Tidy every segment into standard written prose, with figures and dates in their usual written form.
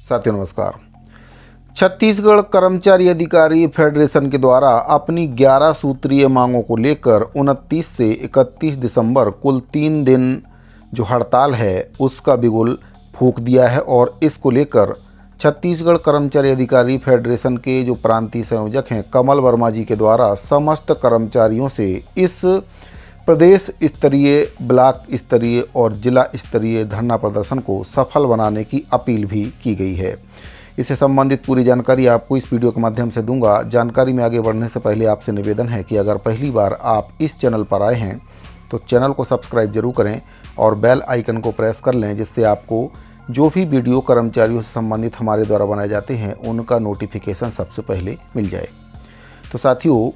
साथियों नमस्कार। छत्तीसगढ़ कर्मचारी अधिकारी फेडरेशन के द्वारा अपनी 11 सूत्रीय मांगों को लेकर 29 से 31 दिसंबर कुल 3 दिन जो हड़ताल है उसका बिगुल फूंक दिया है और इसको लेकर छत्तीसगढ़ कर्मचारी अधिकारी फेडरेशन के जो प्रांतीय संयोजक हैं कमल वर्मा जी के द्वारा समस्त कर्मचारियों से इस प्रदेश स्तरीय, ब्लॉक स्तरीय और जिला स्तरीय धरना प्रदर्शन को सफल बनाने की अपील भी की गई है। इससे संबंधित पूरी जानकारी आपको इस वीडियो के माध्यम से दूंगा। जानकारी में आगे बढ़ने से पहले आपसे निवेदन है कि अगर पहली बार आप इस चैनल पर आए हैं तो चैनल को सब्सक्राइब जरूर करें और बेल आइकन को प्रेस कर लें, जिससे आपको जो भी वीडियो कर्मचारियों से संबंधित हमारे द्वारा बनाए जाते हैं उनका नोटिफिकेशन सबसे पहले मिल जाए। तो साथियों,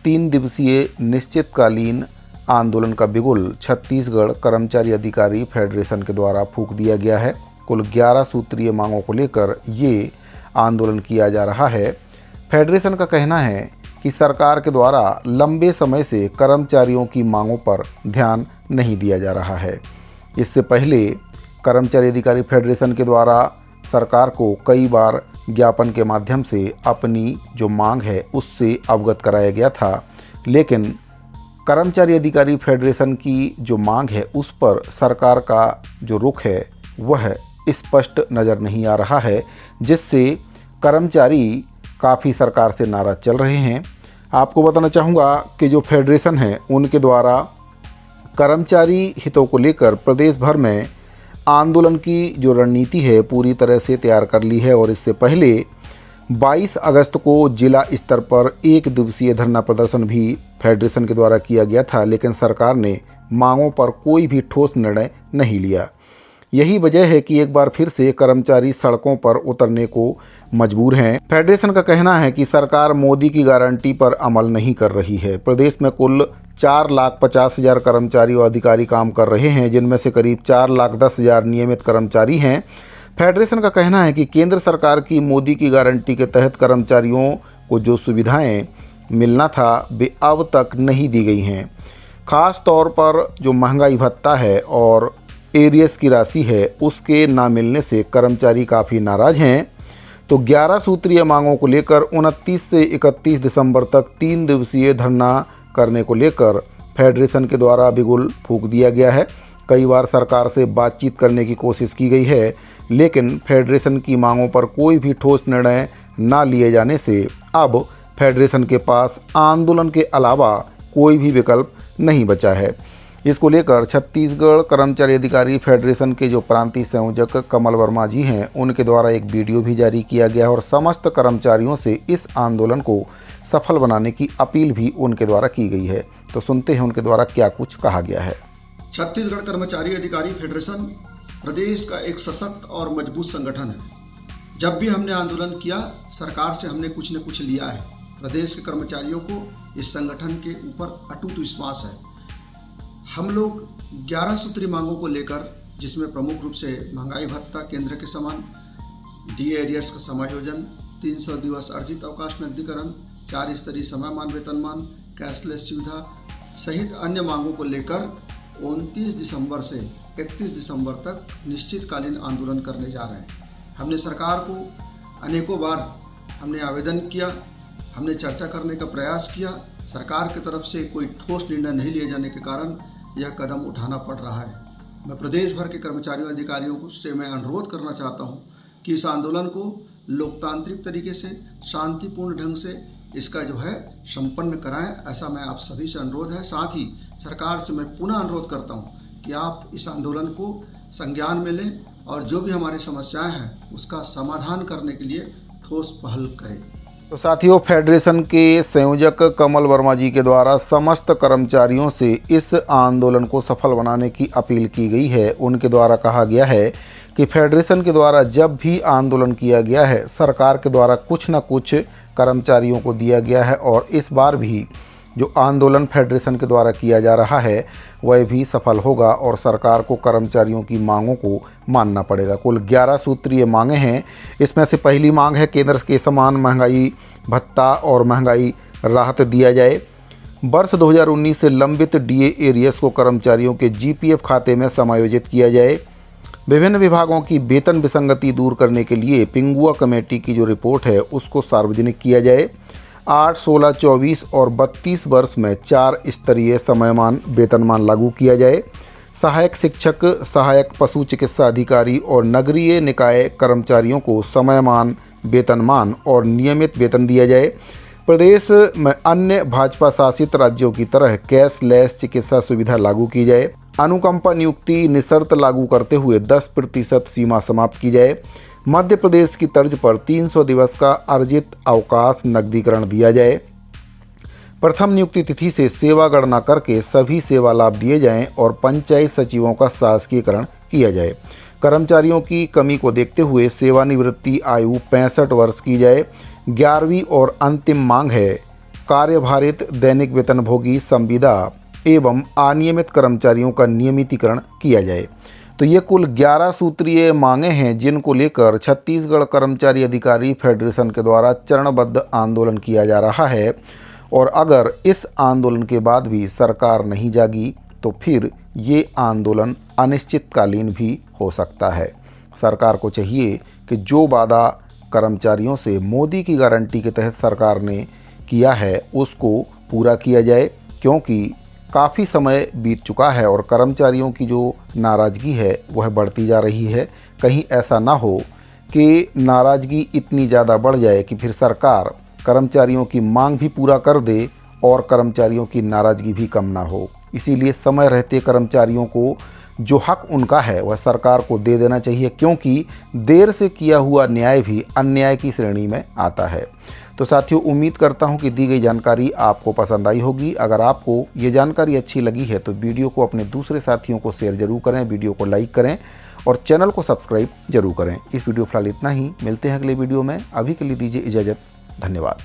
3 दिवसीय निश्चितकालीन आंदोलन का बिगुल छत्तीसगढ़ कर्मचारी अधिकारी फेडरेशन के द्वारा फूंक दिया गया है। कुल 11 सूत्रीय मांगों को लेकर ये आंदोलन किया जा रहा है। फेडरेशन का कहना है कि सरकार के द्वारा लंबे समय से कर्मचारियों की मांगों पर ध्यान नहीं दिया जा रहा है। इससे पहले कर्मचारी अधिकारी फेडरेशन के द्वारा सरकार को कई बार ज्ञापन के माध्यम से अपनी जो मांग है उससे अवगत कराया गया था, लेकिन कर्मचारी अधिकारी फेडरेशन की जो मांग है उस पर सरकार का जो रुख है वह स्पष्ट नज़र नहीं आ रहा है, जिससे कर्मचारी काफ़ी सरकार से नाराज़ चल रहे हैं। आपको बताना चाहूँगा कि जो फेडरेशन है उनके द्वारा कर्मचारी हितों को लेकर प्रदेश भर में आंदोलन की जो रणनीति है पूरी तरह से तैयार कर ली है और इससे पहले 22 अगस्त को जिला स्तर पर 1 दिवसीय धरना प्रदर्शन भी फेडरेशन के द्वारा किया गया था, लेकिन सरकार ने मांगों पर कोई भी ठोस निर्णय नहीं लिया। यही वजह है कि एक बार फिर से कर्मचारी सड़कों पर उतरने को मजबूर हैं। फेडरेशन का कहना है कि सरकार मोदी की गारंटी पर अमल नहीं कर रही है। प्रदेश में कुल 4,50,000 कर्मचारी और अधिकारी काम कर रहे हैं, जिनमें से करीब 4,10,000 नियमित कर्मचारी हैं। फेडरेशन का कहना है कि केंद्र सरकार की मोदी की गारंटी के तहत कर्मचारियों को जो सुविधाएं मिलना था वे अब तक नहीं दी गई हैं। ख़ास तौर पर जो महंगाई भत्ता है और एरियस की राशि है उसके ना मिलने से कर्मचारी काफ़ी नाराज़ हैं। तो 11 सूत्रीय मांगों को लेकर 29 से 31 दिसंबर तक 3 दिवसीय धरना करने को लेकर फेडरेशन के द्वारा बिगुल फूंक दिया गया है। कई बार सरकार से बातचीत करने की कोशिश की गई है, लेकिन फेडरेशन की मांगों पर कोई भी ठोस निर्णय ना लिए जाने से अब फेडरेशन के पास आंदोलन के अलावा कोई भी विकल्प नहीं बचा है। इसको लेकर छत्तीसगढ़ कर्मचारी अधिकारी फेडरेशन के जो प्रांतीय संयोजक कमल वर्मा जी हैं उनके द्वारा एक वीडियो भी जारी किया गया है और समस्त कर्मचारियों से इस आंदोलन को सफल बनाने की अपील भी उनके द्वारा की गई है। तो सुनते हैं उनके द्वारा क्या कुछ कहा गया है। छत्तीसगढ़ कर्मचारी अधिकारी फेडरेशन प्रदेश का एक सशक्त और मजबूत संगठन है। जब भी हमने आंदोलन किया सरकार से हमने कुछ न कुछ लिया है। प्रदेश के कर्मचारियों को इस संगठन के ऊपर अटूट विश्वास है। हम लोग 11 सूत्री मांगों को लेकर, जिसमें प्रमुख रूप से महंगाई भत्ता केंद्र के समान, डी एरियर्स का समायोजन, 300 दिवस अर्जित अवकाश नजदीकरण, 4 स्तरीय समयमान वेतनमान, कैशलेस सुविधा सहित अन्य मांगों को लेकर 29 दिसंबर से 31 दिसंबर तक निश्चितकालीन आंदोलन करने जा रहे हैं। हमने सरकार को अनेकों बार हमने आवेदन किया, हमने चर्चा करने का प्रयास किया। सरकार की तरफ से कोई ठोस निर्णय नहीं लिए जाने के कारण यह कदम उठाना पड़ रहा है। मैं प्रदेश भर के कर्मचारियों अधिकारियों से मैं अनुरोध करना चाहता हूं कि इस आंदोलन को लोकतांत्रिक तरीके से शांतिपूर्ण ढंग से इसका जो है संपन्न कराएं, ऐसा मैं आप सभी से अनुरोध है। साथ ही सरकार से मैं पुनः अनुरोध करता हूं कि आप इस आंदोलन को संज्ञान में लें और जो भी हमारी समस्याएं हैं उसका समाधान करने के लिए ठोस पहल करें। तो साथियों, फेडरेशन के संयोजक कमल वर्मा जी के द्वारा समस्त कर्मचारियों से इस आंदोलन को सफल बनाने की अपील की गई है। उनके द्वारा कहा गया है कि फेडरेशन के द्वारा जब भी आंदोलन किया गया है सरकार के द्वारा कुछ न कुछ कर्मचारियों को दिया गया है और इस बार भी जो आंदोलन फेडरेशन के द्वारा किया जा रहा है वह भी सफल होगा और सरकार को कर्मचारियों की मांगों को मानना पड़ेगा। कुल 11 सूत्रीय मांगें हैं। इसमें से पहली मांग है केंद्र के समान महंगाई भत्ता और महंगाई राहत दिया जाए। वर्ष 2019 से लंबित डीए एरियर्स को कर्मचारियों के जीपीएफ खाते में समायोजित किया जाए। विभिन्न विभागों की वेतन विसंगति दूर करने के लिए पिंगुआ कमेटी की जो रिपोर्ट है उसको सार्वजनिक किया जाए। 8, 16, 24 और 32 वर्ष में 4 स्तरीय समयमान वेतनमान लागू किया जाए। सहायक शिक्षक, सहायक पशु चिकित्सा अधिकारी और नगरीय निकाय कर्मचारियों को समयमान वेतनमान और नियमित वेतन दिया जाए। प्रदेश में अन्य भाजपा शासित राज्यों की तरह कैशलेस चिकित्सा सुविधा लागू की जाए। अनुकंपा नियुक्ति निशर्त लागू करते हुए 10% सीमा समाप्त की जाए। मध्य प्रदेश की तर्ज पर 300 दिवस का अर्जित अवकाश नकदीकरण दिया जाए। प्रथम नियुक्ति तिथि से सेवा गणना करके सभी सेवा लाभ दिए जाएं और पंचायत सचिवों का शासकीयकरण किया जाए। कर्मचारियों की कमी को देखते हुए सेवानिवृत्ति आयु 65 वर्ष की जाए। 11वीं और अंतिम मांग है कार्यभारित दैनिक वेतनभोगी संविदा एवं अनियमित कर्मचारियों का नियमितीकरण किया जाए। तो ये कुल 11 सूत्रीय मांगें हैं जिनको लेकर छत्तीसगढ़ कर्मचारी अधिकारी फेडरेशन के द्वारा चरणबद्ध आंदोलन किया जा रहा है। और अगर इस आंदोलन के बाद भी सरकार नहीं जागी तो फिर ये आंदोलन अनिश्चितकालीन भी हो सकता है। सरकार को चाहिए कि जो वादा कर्मचारियों से मोदी की गारंटी के तहत सरकार ने किया है उसको पूरा किया जाए, क्योंकि काफ़ी समय बीत चुका है और कर्मचारियों की जो नाराज़गी है वह बढ़ती जा रही है। कहीं ऐसा ना हो कि नाराज़गी इतनी ज़्यादा बढ़ जाए कि फिर सरकार कर्मचारियों की मांग भी पूरा कर दे और कर्मचारियों की नाराज़गी भी कम ना हो। इसीलिए समय रहते कर्मचारियों को जो हक उनका है वह सरकार को दे देना चाहिए, क्योंकि देर से किया हुआ न्याय भी अन्याय की श्रेणी में आता है। तो साथियों, उम्मीद करता हूं कि दी गई जानकारी आपको पसंद आई होगी। अगर आपको ये जानकारी अच्छी लगी है तो वीडियो को अपने दूसरे साथियों को शेयर जरूर करें, वीडियो को लाइक करें और चैनल को सब्सक्राइब जरूर करें। इस वीडियो फिलहाल इतना ही, मिलते हैं अगले वीडियो में। अभी के लिए दीजिए इजाज़त, धन्यवाद।